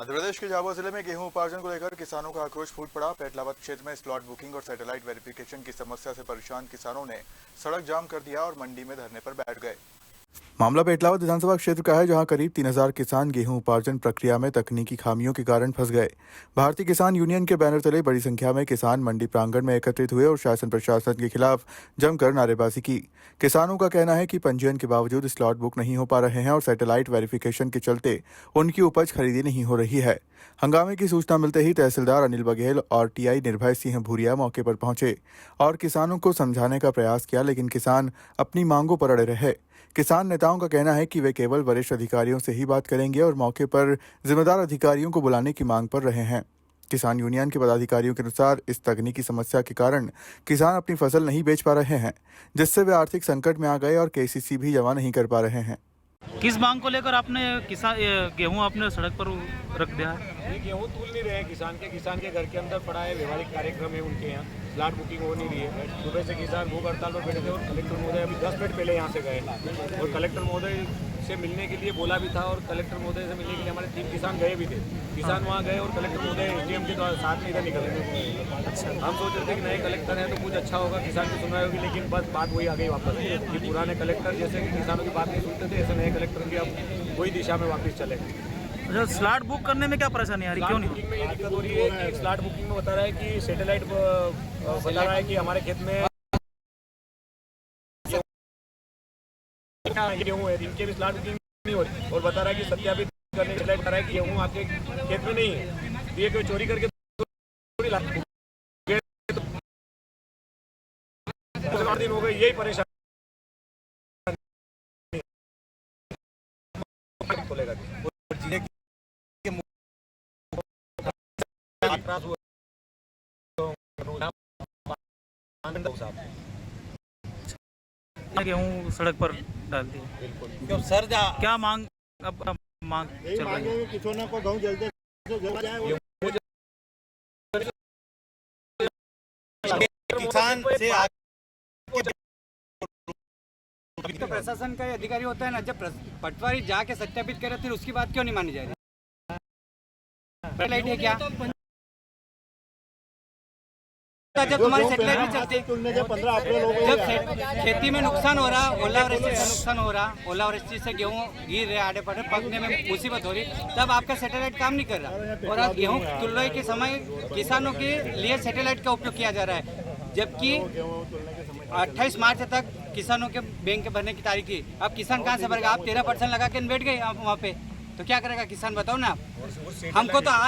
मध्य प्रदेश के झाबुआ जिले में गेहूं उपार्जन को लेकर किसानों का आक्रोश फूट पड़ा। पेटलावद क्षेत्र में स्लॉट बुकिंग और सैटेलाइट वेरिफिकेशन की समस्या से परेशान किसानों ने सड़क जाम कर दिया और मंडी में धरने पर बैठ गए। मामला पेटलावद विधानसभा क्षेत्र का है, जहां करीब 3000 किसान गेहूं उपार्जन प्रक्रिया में तकनीकी खामियों के कारण फंस गए। भारतीय किसान यूनियन के बैनर तले बड़ी संख्या में किसान मंडी प्रांगण में एकत्रित हुए और शासन प्रशासन के खिलाफ जमकर नारेबाजी की। किसानों का कहना है कि पंजीयन के बावजूद स्लॉट बुक नहीं हो पा रहे हैं और सैटेलाइट वेरिफिकेशन के चलते उनकी उपज खरीदी नहीं हो रही है। हंगामे की सूचना मिलते ही तहसीलदार अनिल बघेल और टीआई निर्भय सिंह भूरिया मौके पर पहुंचे और किसानों को समझाने का प्रयास किया, लेकिन किसान अपनी मांगों पर अड़े रहे। किसान नेताओं का कहना है कि वे केवल वरिष्ठ अधिकारियों से ही बात करेंगे और मौके पर जिम्मेदार अधिकारियों को बुलाने की मांग पर रहे हैं। किसान यूनियन के पदाधिकारियों के अनुसार इस तकनीकी समस्या के कारण किसान अपनी फसल नहीं बेच पा रहे हैं, जिससे वे आर्थिक संकट में आ गए और केसीसी भी जमा नहीं कर पा रहे हैं। किस मांग को लेकर आपने गेहूं आपने सड़क पर रख दिया है? ये गेहूँ तूल नहीं रहे हैं किसान के घर के अंदर पड़ा है। व्यवहारिक कार्यक्रम है उनके यहाँ, स्लॉट बुकिंग हो नहीं रही है। सुबह से किसान भूख हड़ताल पर बैठे थे और कलेक्टर महोदय अभी 10 मिनट पहले यहाँ से गए और कलेक्टर महोदय से मिलने के लिए बोला भी था और कलेक्टर महोदय से मिलने के लिए हमारे 3 किसान गए भी थे। किसान वहाँ गए और कलेक्टर महोदय एसडीएम के साथ में इधर निकल गए। हम सोच रहे थे कि नए कलेक्टर हैं तो कुछ अच्छा होगा, किसान की सुनवाई होगी, लेकिन बस बात वही आ गई वापस कि पुराने कलेक्टर जैसे कि किसानों की बात नहीं सुनते थे, ऐसे नए कलेक्टर की अब वही दिशा में वापस चले। अच्छा, स्लॉट बुक करने में क्या परेशानी आ रही, क्यों नहीं? बुकिंग में ये दिक्कत हो रही है कि स्लॉट बुकिंग में बता रहा है कि सैटेलाइट बता रहा है कि हमारे खेत में गेहूँ है, इनके भी स्लॉट बुकिंग नहीं हो रही और बता रहा है कि सत्यापित करने के लिए बता रहा है कि गेहूँ आपके खेत में नहीं है। ये कोई चोरी करके दिन हो गए, यही परेशानी खोलेगा। गेहूं सड़क पर डाल दिए। बिल्कुल सर, क्या मांग अब मांग चल रही है? किसानों को गाँव जल्दी किसान से तो प्रशासन का अधिकारी होता है ना, जब पटवारी जाके सत्यापित करे फिर उसकी बात क्यों नहीं मानी जा रही है? क्या जब तुम्हारी सेटेलाइट नहीं चलती, 15 अप्रैल हो गई, जब खेती में नुकसान हो रहा, ओलावृष्टि से नुकसान हो रहा, ओलावृष्टि से गेहूं गिर रहे, आड़े पड़े पकने में मुसीबत हो रही, तब आपका सैटेलाइट काम नहीं कर रहा। और आज गेहूं तुलवाई के समय किसानों के लिए सैटेलाइट का उपयोग किया जा रहा है, जबकि 28 मार्च तक किसानों के बैंक के भरने की तारीख थी। अब किसान कहाँ से भरेगा? आप 13% लगा के बैठ गए आप वहाँ पे, तो क्या करेगा किसान, बताओ ना। हमको तो